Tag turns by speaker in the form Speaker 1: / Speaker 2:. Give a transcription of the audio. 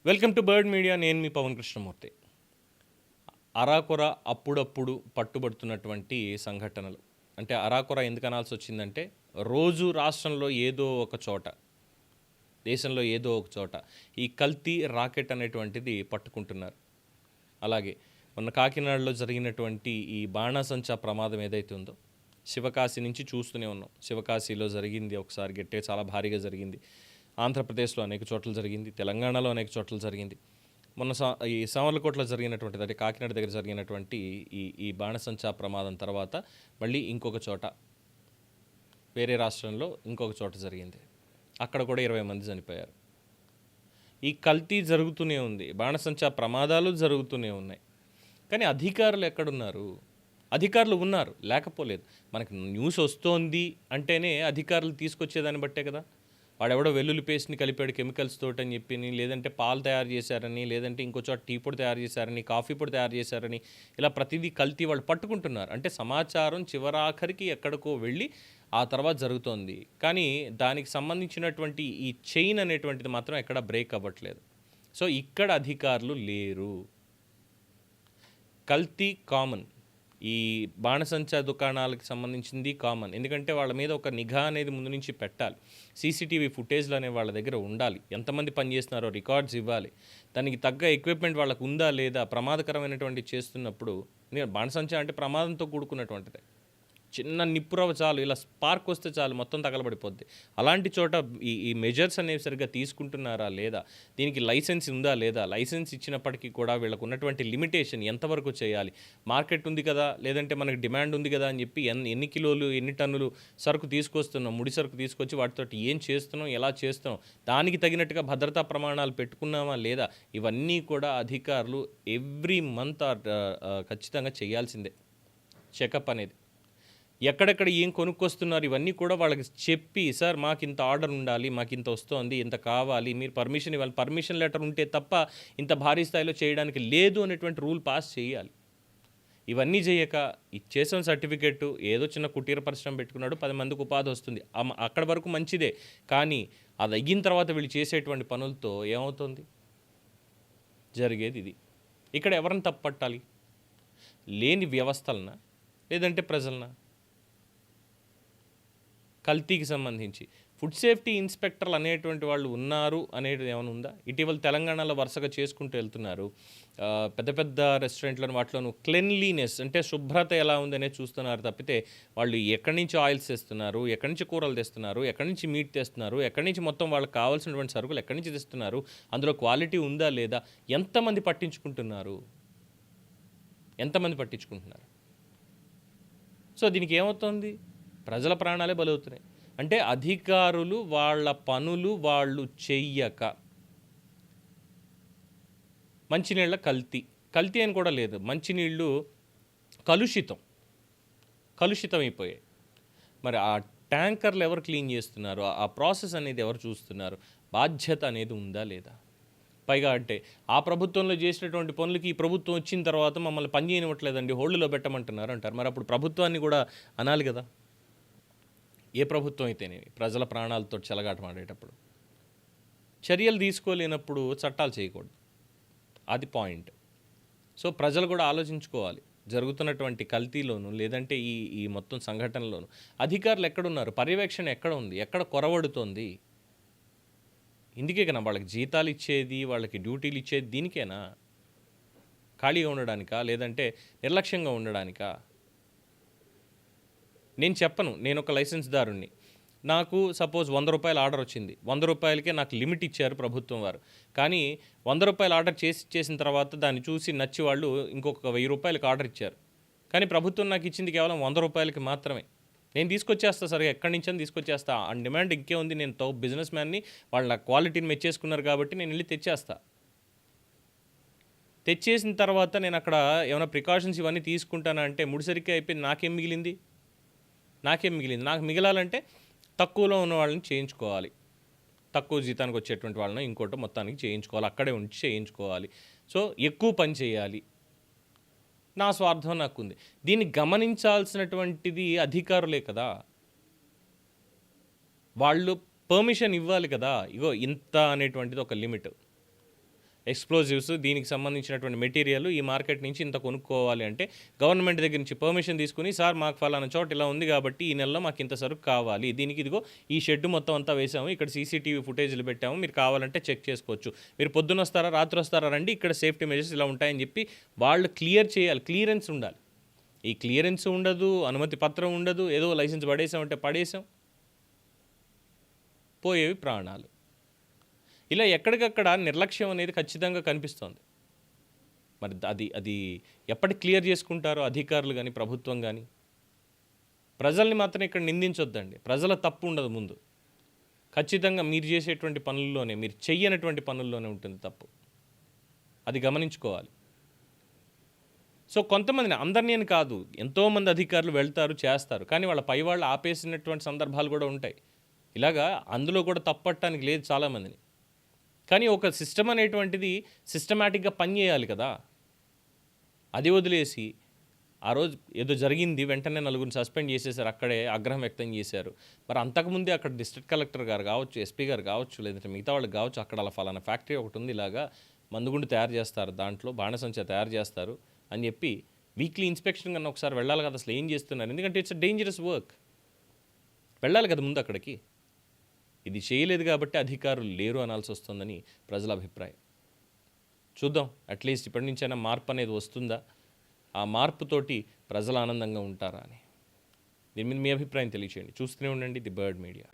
Speaker 1: Welcome to bird media. నేను మీ పవన్ కృష్ణమూర్తి. అరాకొర అప్పుడప్పుడు పట్టుబడుతున్నటువంటి సంఘటనలు. అంటే అరాకొర ఎందుకు అనాల్సి వచ్చిందంటే, రోజు రాష్ట్రంలో ఏదో ఒక చోట, దేశంలో ఏదో ఒక చోట ఈ కల్తీ రాకెట్ అనేటువంటిది పట్టుకుంటున్నారు. అలాగే మొన్న కాకినాడలో జరిగినటువంటి ఈ బాణాసంచా ప్రమాదం ఏదైతే ఉందో, శివకాశి నుంచి చూస్తూనే ఉన్నాం. శివకాశిలో జరిగింది ఒకసారి గట్టిగా, చాలా భారీగా జరిగింది. ఆంధ్రప్రదేశ్లో అనేక చోట్ల జరిగింది, తెలంగాణలో అనేక చోట్ల జరిగింది. మొన్న ఈ సామర్లకోటలో జరిగినటువంటిది, అంటే కాకినాడ దగ్గర జరిగినటువంటి ఈ ఈ బాణసంచా ప్రమాదం తర్వాత మళ్ళీ ఇంకొక చోట, వేరే రాష్ట్రంలో ఇంకొక చోట జరిగింది. అక్కడ కూడా 20 మంది చనిపోయారు. ఈ కల్తీ జరుగుతూనే ఉంది, బాణసంచా ప్రమాదాలు జరుగుతూనే ఉన్నాయి. కానీ అధికారులు ఎక్కడున్నారు? అధికారులు ఉన్నారు, లేకపోలేదు. మనకి న్యూస్ వస్తోంది అంటేనే అధికారులు తీసుకొచ్చేదాన్ని బట్టే కదా. వాడెవడో వెల్లుల్లి పేస్ట్ని కలిపాడు కెమికల్స్ తోటి అని చెప్పి, లేదంటే పాలు తయారు చేశారని, లేదంటే ఇంకో చోట టీ పొడి తయారు చేశారని, కాఫీ పొడి తయారు చేశారని, ఇలా ప్రతిదీ కల్తీ వాళ్ళు పట్టుకుంటున్నారు. అంటే సమాచారం చివరాఖరికి ఎక్కడికో వెళ్ళి ఆ తర్వాత జరుగుతోంది. కానీ దానికి సంబంధించినటువంటి ఈ చైన్ అనేటువంటిది మాత్రం ఎక్కడ బ్రేక్ అవ్వట్లేదు. సో ఇక్కడ అధికారులు లేరు. కల్తీ కామన్, ఈ బాణసంచా దుకాణాలకు సంబంధించింది కామన్. ఎందుకంటే వాళ్ళ మీద ఒక నిఘా అనేది ముందు నుంచి పెట్టాలి. సీసీటీవీ ఫుటేజ్లు అనేవి వాళ్ళ దగ్గర ఉండాలి. ఎంతమంది పనిచేస్తున్నారో రికార్డ్స్ ఇవ్వాలి. దానికి తగ్గ ఎక్విప్మెంట్ వాళ్ళకు ఉందా లేదా, ప్రమాదకరమైనటువంటి చేస్తున్నప్పుడు. బాణసంచా అంటే ప్రమాదంతో కూడుకున్నటువంటిదే. చిన్న నిప్పురవ చాలు, ఇలా స్పార్క్ వస్తే చాలు, మొత్తం తగలబడిపోద్ది. అలాంటి చోట ఈ మెజర్స్ అనేవి సరిగ్గా తీసుకుంటున్నారా లేదా, దీనికి లైసెన్స్ ఉందా లేదా, లైసెన్స్ ఇచ్చినప్పటికీ కూడా వీళ్ళకు ఉన్నటువంటి లిమిటేషన్ ఎంతవరకు చేయాలి. మార్కెట్ ఉంది కదా, లేదంటే మనకి డిమాండ్ ఉంది కదా అని చెప్పి ఎన్ని కిలోలు ఎన్ని టన్నులు సరుకు తీసుకొస్తున్నాం, ముడి సరుకు తీసుకొచ్చి వాటితో ఏం చేస్తున్నాం, ఎలా చేస్తున్నాం, దానికి తగినట్టుగా భద్రతా ప్రమాణాలు పెట్టుకున్నామా లేదా, ఇవన్నీ కూడా అధికారులు ఎవ్రీ మంత్ ఖచ్చితంగా చేయాల్సిందే చెకప్ అనేది. ఎక్కడెక్కడ ఏం కొనుక్కొస్తున్నారు ఇవన్నీ కూడా వాళ్ళకి చెప్పి, సార్ మాకు ఇంత ఆర్డర్ ఉండాలి, మాకు ఇంత వస్తుంది, ఇంత కావాలి, మీరు పర్మిషన్ ఇవ్వాలి, పర్మిషన్ లెటర్ ఉంటే తప్ప ఇంత భారీ స్థాయిలో చేయడానికి లేదు అనేటువంటి రూల్ పాస్ చేయాలి. ఇవన్నీ చేయక ఇచ్చేసిన సర్టిఫికెట్, ఏదో చిన్న కుటీర పరిశ్రమ పెట్టుకున్నాడు, 10 మందికి ఉపాధి వస్తుంది, అక్కడ వరకు మంచిదే. కానీ అది అయిన తర్వాత వీళ్ళు చేసేటువంటి పనులతో ఏమవుతుంది? జరిగేది ఇది. ఇక్కడ ఎవరిని తప్పట్టాలి? లేని వ్యవస్థలనా, లేదంటే ప్రజలనా? కల్తీకి సంబంధించి ఫుడ్ సేఫ్టీ ఇన్స్పెక్టర్లు అనేటువంటి వాళ్ళు ఉన్నారు అనేది ఏమైనా ఉందా? ఇటీవల తెలంగాణలో వరుసగా చేసుకుంటూ వెళ్తున్నారు. పెద్ద పెద్ద రెస్టారెంట్లను వాటిలోనూ క్లెన్లీనెస్ అంటే శుభ్రత ఎలా ఉందనే చూస్తున్నారు తప్పితే, వాళ్ళు ఎక్కడి నుంచి ఆయిల్స్ తెస్తున్నారు, ఎక్కడి నుంచి కూరలు తెస్తున్నారు, ఎక్కడి నుంచి మీట్ తెస్తున్నారు, ఎక్కడి నుంచి మొత్తం వాళ్ళకి కావాల్సినటువంటి సరుకులు ఎక్కడి నుంచి తెస్తున్నారు, అందులో క్వాలిటీ ఉందా లేదా, ఎంతమంది పట్టించుకుంటున్నారు? ఎంతమంది పట్టించుకుంటున్నారు? సో దీనికి ఏమవుతుంది? ప్రజల ప్రాణాలే బలవుతున్నాయి. అంటే అధికారులు వాళ్ళ పనులు వాళ్ళు చెయ్యక, మంచినీళ్ళ కల్తీ అని కూడా లేదు, మంచినీళ్ళు కలుషితం అయిపోయాయి. మరి ఆ ట్యాంకర్లు ఎవరు క్లీన్ చేస్తున్నారు, ఆ ప్రాసెస్ అనేది ఎవరు చూస్తున్నారు, బాధ్యత అనేది ఉందా లేదా? పైగా అంటే ఆ ప్రభుత్వంలో చేసినటువంటి పనులకి ఈ ప్రభుత్వం వచ్చిన తర్వాత మమ్మల్ని పని చేయనివ్వట్లేదండి, హోల్డ్లో పెట్టమంటున్నారు అంటారు. మరి అప్పుడు ప్రభుత్వాన్ని కూడా అనాలి కదా. ఏ ప్రభుత్వం అయితేనే ప్రజల ప్రాణాలతో చెలగాటమాడేటప్పుడు చర్యలు తీసుకోలేనప్పుడు చట్టాలు చేయకూడదు, అది పాయింట్. సో ప్రజలు కూడా ఆలోచించుకోవాలి. జరుగుతున్నటువంటి కల్తీలోను, లేదంటే ఈ మొత్తం సంఘటనలోను అధికారులు ఎక్కడున్నారు, పర్యవేక్షణ ఎక్కడ ఉంది, ఎక్కడ కొరవడుతోంది? ఇందుకే కదా వాళ్ళకి జీతాలు ఇచ్చేది, వాళ్ళకి డ్యూటీలు ఇచ్చేది, దీనికేనా? ఖాళీగా ఉండడానికా, లేదంటే నిర్లక్ష్యంగా ఉండడానికా? నేను చెప్పను, నేను ఒక లైసెన్స్దారుణ్ణి, నాకు సపోజ్ 100 రూపాయల ఆర్డర్ వచ్చింది, 100 రూపాయలకే నాకు లిమిట్ ఇచ్చారు ప్రభుత్వం వారు. కానీ 100 రూపాయల ఆర్డర్ చేసిన తర్వాత దాన్ని చూసి నచ్చి వాళ్ళు ఇంకొక 1000 రూపాయలకి ఆర్డర్ ఇచ్చారు. కానీ ప్రభుత్వం నాకు ఇచ్చింది కేవలం 100 రూపాయలకి మాత్రమే. నేను తీసుకొచ్చేస్తా, సరే ఎక్కడి నుంచి అని తీసుకొచ్చేస్తా, ఆ డిమాండ్ ఇంకే ఉంది, నేను బిజినెస్ మ్యాన్ని, వాళ్ళ క్వాలిటీని మెచ్చేసుకున్నారు కాబట్టి నేను వెళ్ళి తెచ్చేస్తా. తెచ్చేసిన తర్వాత నేను అక్కడ ఏమైనా ప్రికాషన్స్ ఇవన్నీ తీసుకుంటానా అంటే ముడిసరికే అయిపోయింది, నాకేం మిగిలింది? నాకు మిగలాలంటే తక్కువలో ఉన్న వాళ్ళని చేయించుకోవాలి, తక్కువ జీతానికి వచ్చేటువంటి వాళ్ళని ఇంకోటి మొత్తానికి చేయించుకోవాలి, అక్కడే ఉంచి చేయించుకోవాలి. సో ఎక్కువ పని చేయాలి, నా స్వార్థం నాకుంది. దీన్ని గమనించాల్సినటువంటిది అధికారులే కదా. వాళ్ళు పర్మిషన్ ఇవ్వాలి కదా. ఇగో ఇంత అనేటువంటిది ఒక లిమిట్. ఎక్స్ప్లోజివ్స్ దీనికి సంబంధించినటువంటి మెటీరియల్ ఈ మార్కెట్ నుంచి ఇంత కొనుక్కోవాలి అంటే గవర్నమెంట్ దగ్గర నుంచి పర్మిషన్ తీసుకుని సార్ మాకు ఫలానా చోట ఇలా ఉంది కాబట్టి ఈ నెలలో మాకు ఇంత సరుకు కావాలి, దీనికి ఇదిగో ఈ షెడ్ మొత్తం అంతా వేసాము, ఇక్కడ సీసీటీవీ ఫుటేజ్లు పెట్టాము, మీరు కావాలంటే చెక్ చేసుకోవచ్చు, మీరు పొద్దున వస్తారా రాత్రి వస్తారా రండి, ఇక్కడ సేఫ్టీ మెజర్స్ ఇలా ఉంటాయని చెప్పి వాళ్ళు క్లియర్ చేయాలి. క్లియరెన్స్ ఉండాలి. ఈ క్లియరెన్స్ ఉండదు, అనుమతి పత్రం ఉండదు, ఏదో లైసెన్స్ పడేసామంటే పడేసాం, పోయేవి ప్రాణాలు. ఇలా ఎక్కడికక్కడ నిర్లక్ష్యం అనేది ఖచ్చితంగా కనిపిస్తోంది. మరి అది ఎప్పటికి క్లియర్ చేసుకుంటారో అధికారులు కానీ ప్రభుత్వం కానీ. ప్రజల్ని మాత్రం ఇక్కడ నిందించొద్దండి. ప్రజల తప్పు ఉండదు. ముందు ఖచ్చితంగా మీరు చేసేటువంటి పనుల్లోనే, మీరు చెయ్యనటువంటి పనుల్లోనే ఉంటుంది తప్పు. అది గమనించుకోవాలి. సో కొంతమందిని, అందరినీ అని కాదు, ఎంతోమంది అధికారులు వెళ్తారు చేస్తారు, కానీ వాళ్ళ పై వాళ్ళు ఆపేసినటువంటి సందర్భాలు కూడా ఉంటాయి. ఇలాగా అందులో కూడా తప్పట్టడానికి లేదు చాలామందిని. కానీ ఒక సిస్టమ్ అనేటువంటిది సిస్టమేటిక్గా పనిచేయాలి కదా. అది వదిలేసి ఆ రోజు ఏదో జరిగింది వెంటనే నలుగురిని సస్పెండ్ చేసేసారు, అక్కడే ఆగ్రహం వ్యక్తం చేశారు. మరి అంతకుముందే అక్కడ డిస్ట్రిక్ట్ కలెక్టర్ గారు కావచ్చు, ఎస్పీ గారు కావచ్చు, లేదంటే మిగతా వాళ్ళు కావచ్చు, అక్కడ అలా ఫలానా ఫ్యాక్టరీ ఒకటి ఉంది, ఇలాగా మందుగుండు తయారు చేస్తారు, దాంట్లో బాణసంచా తయారు చేస్తారు అని చెప్పి వీక్లీ ఇన్స్పెక్షన్ కన్నా ఒకసారి వెళ్ళాలి కదా. అసలు ఏం చేస్తున్నారు? ఎందుకంటే ఇట్స్ అ డేంజరస్ వర్క్. వెళ్ళాలి కదా ముందు అక్కడికి. ఇది చేయలేదు కాబట్టి అధికారులు లేరు అనాల్సి వస్తుందని ప్రజల అభిప్రాయం. చూద్దాం, అట్లీస్ట్ ఇప్పటి నుంచైనా మార్పు అనేది వస్తుందా, ఆ మార్పుతోటి ప్రజలు ఆనందంగా ఉంటారా అని. దీని మీద మీ అభిప్రాయం తెలియచేయండి. చూస్తూనే ఉండండి ది బర్డ్ మీడియా.